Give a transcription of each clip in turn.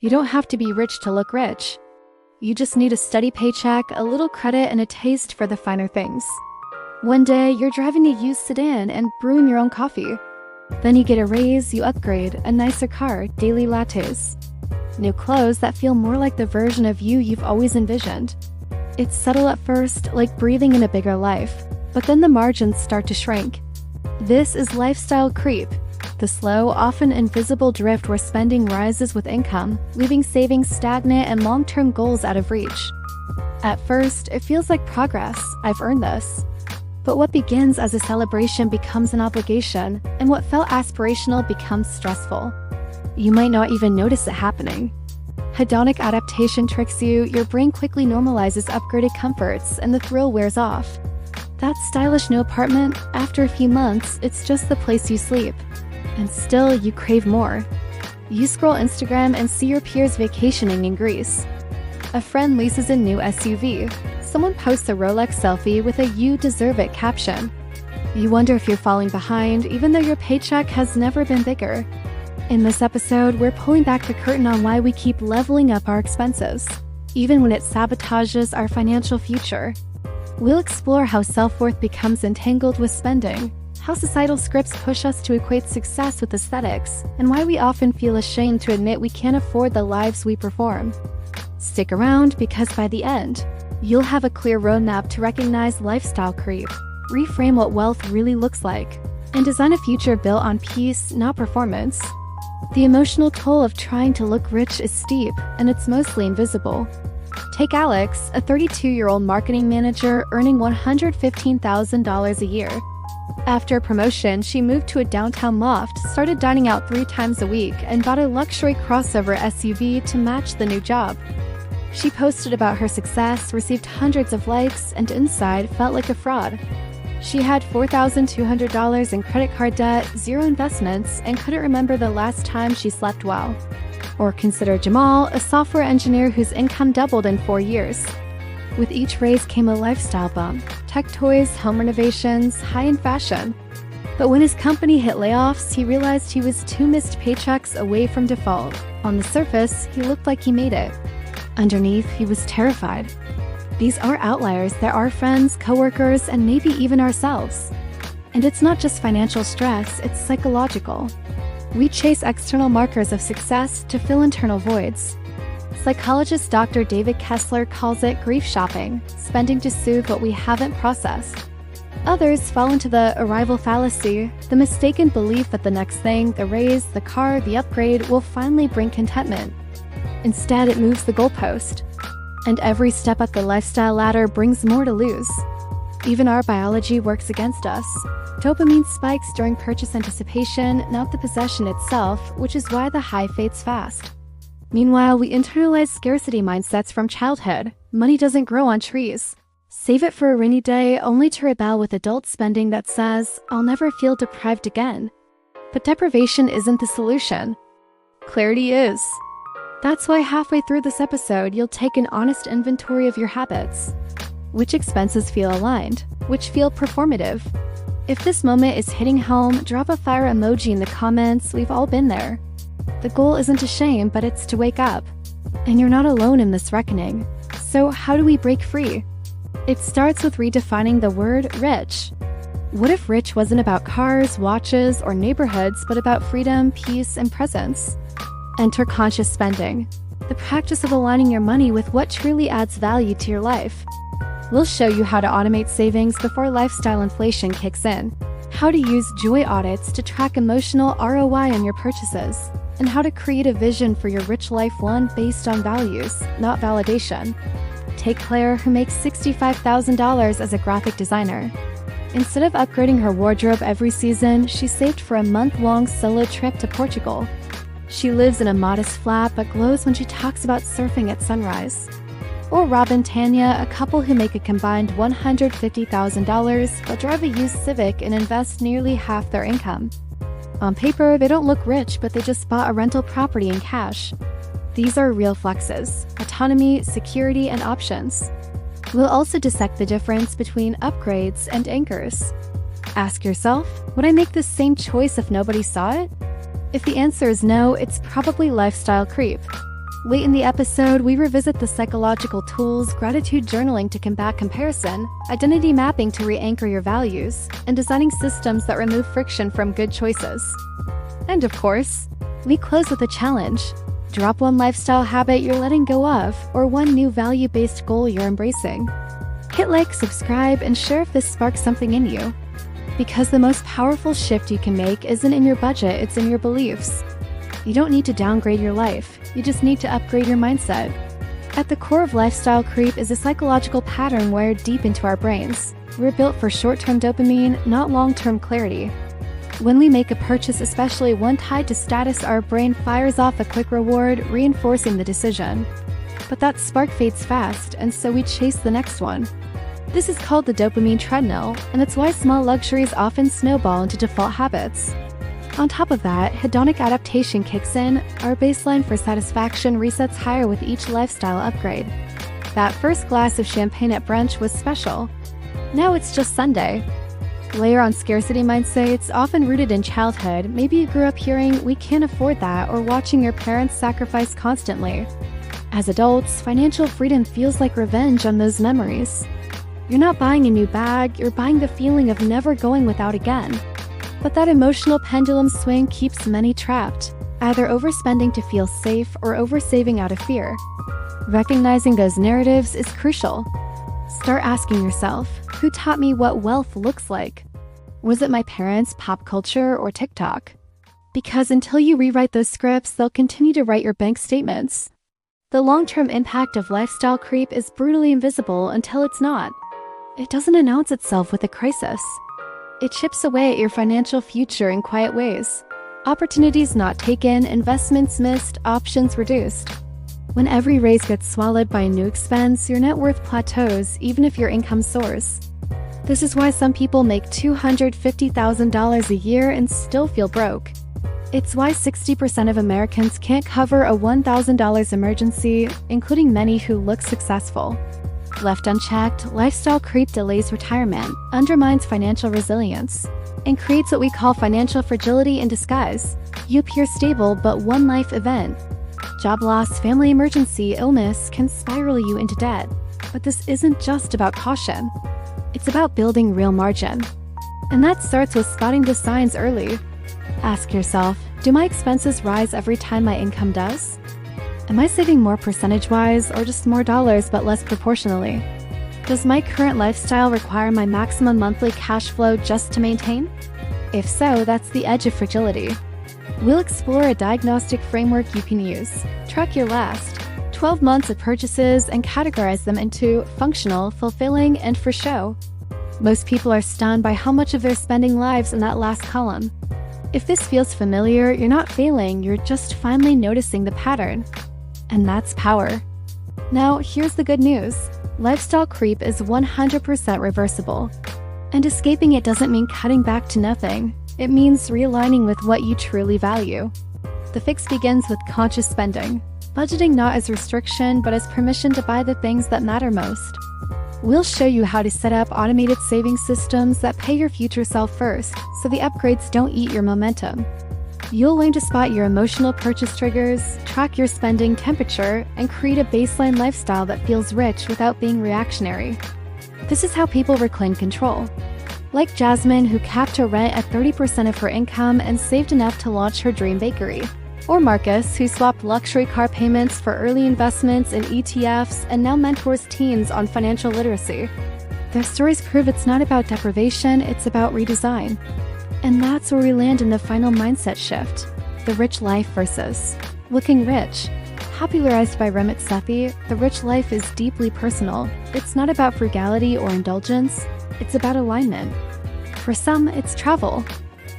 You don't have to be rich to look rich. You just need a steady paycheck, a little credit, and a taste for the finer things. One day, you're driving a used sedan and brewing your own coffee. Then you get a raise, you upgrade, a nicer car, daily lattes. New clothes that feel more like the version of you you've always envisioned. It's subtle at first, like breathing in a bigger life, but then the margins start to shrink. This is lifestyle creep, the slow, often invisible drift where spending rises with income, leaving savings stagnant and long-term goals out of reach. At first, it feels like progress. I've earned this. But what begins as a celebration becomes an obligation, and what felt aspirational becomes stressful. You might not even notice it happening. Hedonic adaptation tricks you, your brain quickly normalizes upgraded comforts, and the thrill wears off. That stylish new apartment, after a few months, it's just the place you sleep. And still, you crave more. You scroll Instagram and see your peers vacationing in Greece. A friend leases a new SUV. Someone posts a Rolex selfie with a "You deserve it" caption. You wonder if you're falling behind, even though your paycheck has never been bigger. In this episode, we're pulling back the curtain on why we keep leveling up our expenses, even when it sabotages our financial future. We'll explore how self-worth becomes entangled with spending, how societal scripts push us to equate success with aesthetics, and why we often feel ashamed to admit we can't afford the lives we perform. Stick around, because by the end, you'll have a clear roadmap to recognize lifestyle creep, reframe what wealth really looks like, and design a future built on peace, not performance. The emotional toll of trying to look rich is steep, and it's mostly invisible. Take Alex, a 32-year-old marketing manager earning $115,000 a year. After a promotion, she moved to a downtown loft, started dining out 3 times a week, and bought a luxury crossover SUV to match the new job. She posted about her success, received hundreds of likes, and inside felt like a fraud. She had $4,200 in credit card debt, 0 investments, and couldn't remember the last time she slept well. Or consider Jamal, a software engineer whose income doubled in 4 years. With each raise came a lifestyle bump: tech toys, home renovations, high-end fashion. But when his company hit layoffs, he realized he was 2 missed paychecks away from default. On the surface, he looked like he made it. Underneath, he was terrified. These are outliers. There are friends, coworkers, and maybe even ourselves. And it's not just financial stress, it's psychological. We chase external markers of success to fill internal voids. Psychologist Dr. David Kessler calls it grief shopping, spending to soothe what we haven't processed. Others fall into the arrival fallacy, the mistaken belief that the next thing, the raise, the car, the upgrade, will finally bring contentment. Instead, it moves the goalpost. And every step up the lifestyle ladder brings more to lose. Even our biology works against us. Dopamine spikes during purchase anticipation, not the possession itself, which is why the high fades fast. Meanwhile, we internalize scarcity mindsets from childhood. Money doesn't grow on trees. Save it for a rainy day, only to rebel with adult spending that says, "I'll never feel deprived again." But deprivation isn't the solution. Clarity is. That's why halfway through this episode, you'll take an honest inventory of your habits. Which expenses feel aligned? Which feel performative? If this moment is hitting home, drop a fire emoji in the comments. We've all been there. The goal isn't to shame, but it's to wake up. And you're not alone in this reckoning. So how do we break free? It starts with redefining the word rich. What if rich wasn't about cars, watches, or neighborhoods, but about freedom, peace, and presence? Enter conscious spending, the practice of aligning your money with what truly adds value to your life. We'll show you how to automate savings before lifestyle inflation kicks in, how to use joy audits to track emotional ROI on your purchases, and how to create a vision for your rich life, one based on values, not validation. Take Claire, who makes $65,000 as a graphic designer. Instead of upgrading her wardrobe every season, she saved for a month-long solo trip to Portugal. She lives in a modest flat but glows when she talks about surfing at sunrise. Or Rob and Tanya, a couple who make a combined $150,000 but drive a used Civic and invest nearly half their income. On paper, they don't look rich, but they just bought a rental property in cash. These are real flexes: autonomy, security, and options. We'll also dissect the difference between upgrades and anchors. Ask yourself, would I make the same choice if nobody saw it? If the answer is no, it's probably lifestyle creep. Late in the episode, we revisit the psychological tools, gratitude journaling to combat comparison, identity mapping to re-anchor your values, and designing systems that remove friction from good choices. And of course, we close with a challenge. Drop one lifestyle habit you're letting go of, or one new value-based goal you're embracing. Hit like, subscribe, and share if this sparks something in you. Because the most powerful shift you can make isn't in your budget, it's in your beliefs. You don't need to downgrade your life, you just need to upgrade your mindset. At the core of lifestyle creep is a psychological pattern wired deep into our brains. We're built for short-term dopamine, not long-term clarity. When we make a purchase, especially one tied to status, our brain fires off a quick reward, reinforcing the decision. But that spark fades fast, and so we chase the next one. This is called the dopamine treadmill, and it's why small luxuries often snowball into default habits. On top of that, hedonic adaptation kicks in. Our baseline for satisfaction resets higher with each lifestyle upgrade. That first glass of champagne at brunch was special. Now it's just Sunday. Layer on scarcity mindset, it's often rooted in childhood. Maybe you grew up hearing, "We can't afford that," or watching your parents sacrifice constantly. As adults, financial freedom feels like revenge on those memories. You're not buying a new bag, you're buying the feeling of never going without again. But that emotional pendulum swing keeps many trapped, either overspending to feel safe or oversaving out of fear. Recognizing those narratives is crucial. Start asking yourself, who taught me what wealth looks like? Was it my parents, pop culture, or TikTok? Because until you rewrite those scripts, they'll continue to write your bank statements. The long-term impact of lifestyle creep is brutally invisible until it's not. It doesn't announce itself with a crisis. It chips away at your financial future in quiet ways. Opportunities not taken, investments missed, options reduced. When every raise gets swallowed by a new expense, your net worth plateaus even if your income soars. This is why some people make $250,000 a year and still feel broke. It's why 60% of Americans can't cover a $1,000 emergency, including many who look successful. Left unchecked, lifestyle creep delays retirement, undermines financial resilience, and creates what we call financial fragility in disguise. You appear stable, but one life event, job loss, family emergency, illness, can spiral you into debt. But this isn't just about caution. It's about building real margin. And that starts with spotting the signs early. Ask yourself, do my expenses rise every time my income does? Am I saving more percentage-wise, or just more dollars but less proportionally? Does my current lifestyle require my maximum monthly cash flow just to maintain? If so, that's the edge of fragility. We'll explore a diagnostic framework you can use. Track your last 12 months of purchases and categorize them into functional, fulfilling, and for show. Most people are stunned by how much of their spending lives in that last column. If this feels familiar, you're not failing, you're just finally noticing the pattern. And that's power. Now, here's the good news. Lifestyle creep is 100% reversible. And escaping it doesn't mean cutting back to nothing. It means realigning with what you truly value. The fix begins with conscious spending. Budgeting not as restriction, but as permission to buy the things that matter most. We'll show you how to set up automated saving systems that pay your future self first, so the upgrades don't eat your momentum. You'll learn to spot your emotional purchase triggers, track your spending temperature, and create a baseline lifestyle that feels rich without being reactionary. This is how people reclaim control. Like Jasmine, who capped her rent at 30% of her income and saved enough to launch her dream bakery. Or Marcus, who swapped luxury car payments for early investments in ETFs and now mentors teens on financial literacy. Their stories prove it's not about deprivation, it's about redesign. And that's where we land in the final mindset shift. The rich life versus looking rich. Popularized by Ramit Sethi, the rich life is deeply personal. It's not about frugality or indulgence, it's about alignment. For some, it's travel.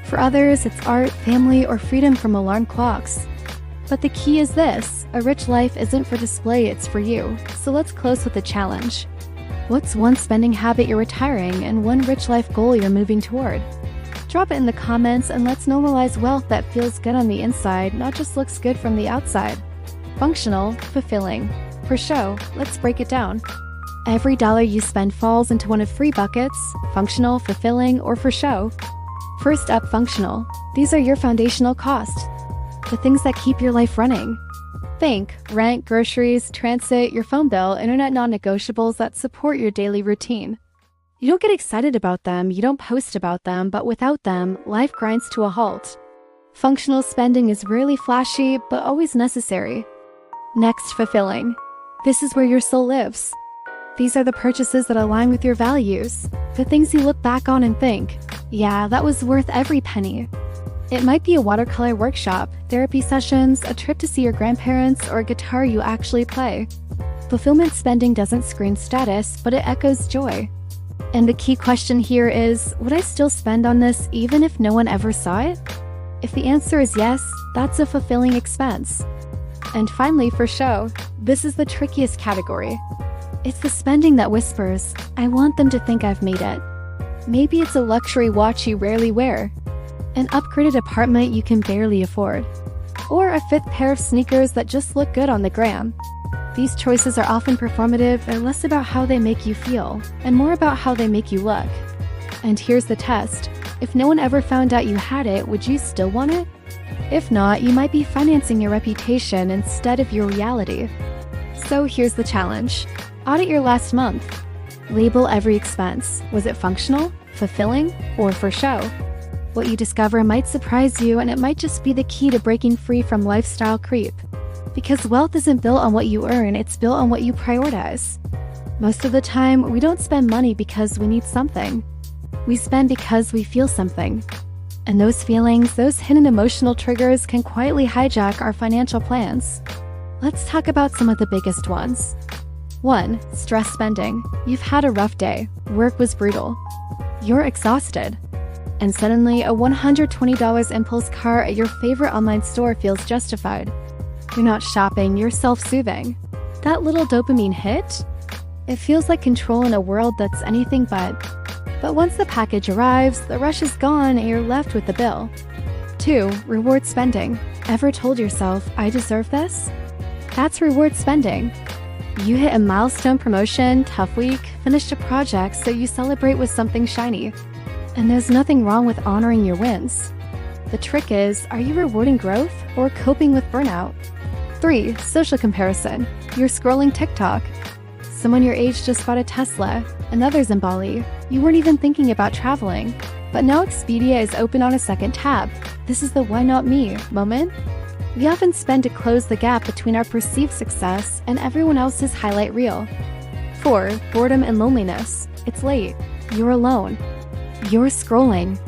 For others, it's art, family, or freedom from alarm clocks. But the key is this: a rich life isn't for display, it's for you. So let's close with a challenge. What's one spending habit you're retiring and one rich life goal you're moving toward? Drop it in the comments and let's normalize wealth that feels good on the inside, not just looks good from the outside. Functional, fulfilling. For show, let's break it down. Every dollar you spend falls into one of three buckets: functional, fulfilling, or for show. First up, functional. These are your foundational costs. The things that keep your life running. Think rent, groceries, transit, your phone bill, internet non-negotiables that support your daily routine. You don't get excited about them, you don't post about them, but without them, life grinds to a halt. Functional spending is rarely flashy, but always necessary. Next, fulfilling. This is where your soul lives. These are the purchases that align with your values, the things you look back on and think, yeah, that was worth every penny. It might be a watercolor workshop, therapy sessions, a trip to see your grandparents, or a guitar you actually play. Fulfillment spending doesn't scream status, but it echoes joy. And the key question here is, would I still spend on this even if no one ever saw it? If the answer is yes, that's a fulfilling expense. And finally, for show, this is the trickiest category. It's the spending that whispers, I want them to think I've made it. Maybe it's a luxury watch you rarely wear, an upgraded apartment you can barely afford, or a fifth pair of sneakers that just look good on the gram. These choices are often performative and less about how they make you feel, and more about how they make you look. And here's the test. If no one ever found out you had it, would you still want it? If not, you might be financing your reputation instead of your reality. So here's the challenge. Audit your last month. Label every expense. Was it functional, fulfilling, or for show? What you discover might surprise you, and it might just be the key to breaking free from lifestyle creep. Because wealth isn't built on what you earn, it's built on what you prioritize. Most of the time, we don't spend money because we need something. We spend because we feel something. And those feelings, those hidden emotional triggers can quietly hijack our financial plans. Let's talk about some of the biggest ones. 1. Stress spending. You've had a rough day. Work was brutal. You're exhausted. And suddenly, a $120 impulse cart at your favorite online store feels justified. You're not shopping, you're self-soothing. That little dopamine hit? It feels like control in a world that's anything but. But once the package arrives, the rush is gone and you're left with the bill. 2. Reward spending. Ever told yourself, I deserve this? That's reward spending. You hit a milestone promotion, tough week, finished a project, so you celebrate with something shiny. And there's nothing wrong with honoring your wins. The trick is, are you rewarding growth or coping with burnout? 3. Social comparison. You're scrolling TikTok. Someone your age just bought a Tesla, and others in Bali. You weren't even thinking about traveling. But now Expedia is open on a second tab. This is the why not me moment. We often spend to close the gap between our perceived success and everyone else's highlight reel. 4. Boredom and loneliness. It's late. You're alone. You're scrolling.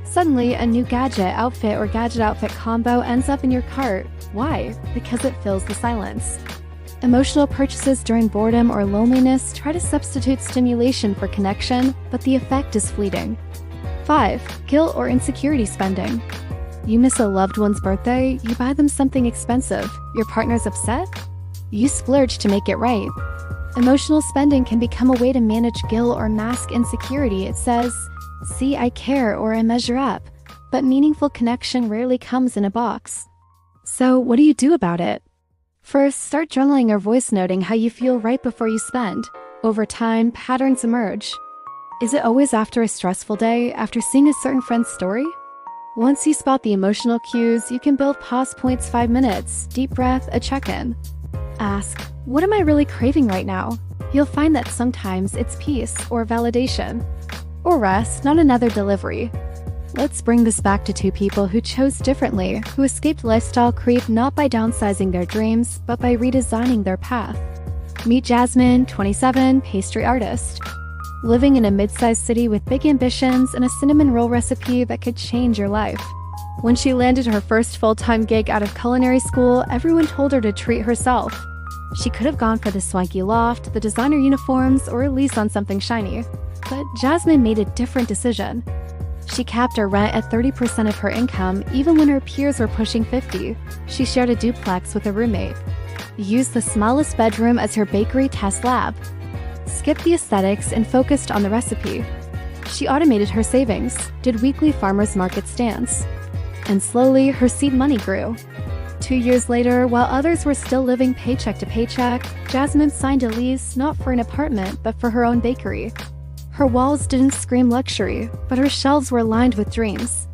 Suddenly, a new gadget outfit or gadget outfit combo ends up in your cart. Why? Because it fills the silence. Emotional purchases during boredom or loneliness try to substitute stimulation for connection, but the effect is fleeting. 5. Guilt or insecurity spending. You miss a loved one's birthday, you buy them something expensive. Your partner's upset? You splurge to make it right. Emotional spending can become a way to manage guilt or mask insecurity. It says, see, I care or I measure up. But meaningful connection rarely comes in a box. So what do you do about it? First, start journaling or voice noting how you feel right before you spend. Over time, patterns emerge. Is it always after a stressful day, after seeing a certain friend's story? Once you spot the emotional cues, you can build pause points. 5 minutes, deep breath, a check-in. Ask, what am I really craving right now? You'll find that sometimes it's peace or validation. Or rest, not another delivery. Let's bring this back to 2 people who chose differently, who escaped lifestyle creep not by downsizing their dreams, but by redesigning their path. Meet Jasmine, 27, pastry artist. Living in a mid-sized city with big ambitions and a cinnamon roll recipe that could change your life. When she landed her first full-time gig out of culinary school, everyone told her to treat herself. She could have gone for the swanky loft, the designer uniforms, or a lease on something shiny. But Jasmine made a different decision. She capped her rent at 30% of her income, even when her peers were pushing 50%. She shared a duplex with a roommate. Used the smallest bedroom as her bakery test lab. Skipped the aesthetics and focused on the recipe. She automated her savings, did weekly farmers market stands. And slowly, her seed money grew. 2 years later, while others were still living paycheck to paycheck, Jasmine signed a lease not for an apartment, but for her own bakery. Her walls didn't scream luxury, but her shelves were lined with dreams.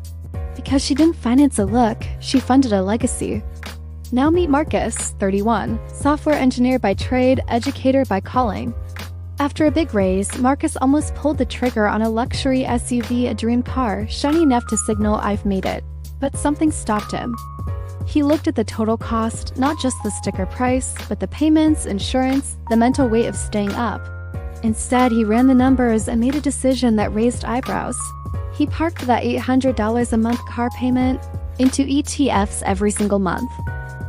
Because she didn't finance a look, she funded a legacy. Now meet Marcus, 31, software engineer by trade, educator by calling. After a big raise, Marcus almost pulled the trigger on a luxury SUV, a dream car, shiny enough to signal "I've made it." But something stopped him. He looked at the total cost, not just the sticker price, but the payments, insurance, the mental weight of staying up. Instead, he ran the numbers and made a decision that raised eyebrows. He parked that $800 a month car payment into ETFs every single month.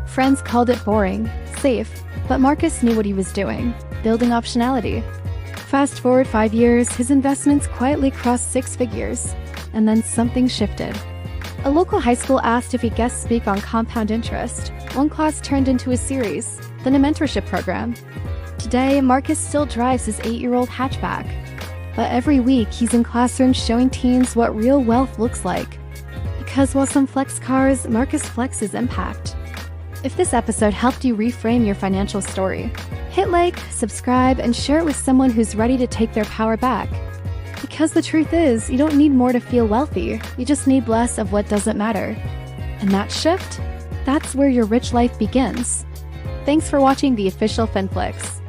Friends called it boring, safe, but Marcus knew what he was doing, building optionality. Fast forward 5 years, his investments quietly crossed 6 figures, and then something shifted. A local high school asked if he'd guest speak on compound interest. One class turned into a series, then a mentorship program. Today, Marcus still drives his 8-year-old hatchback. But every week, he's in classrooms showing teens what real wealth looks like. Because while some flex cars, Marcus flexes impact. If this episode helped you reframe your financial story, hit like, subscribe, and share it with someone who's ready to take their power back. Because the truth is, you don't need more to feel wealthy, you just need less of what doesn't matter. And that shift? That's where your rich life begins. Thanks for watching the official FinFlix.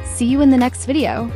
See you in the next video.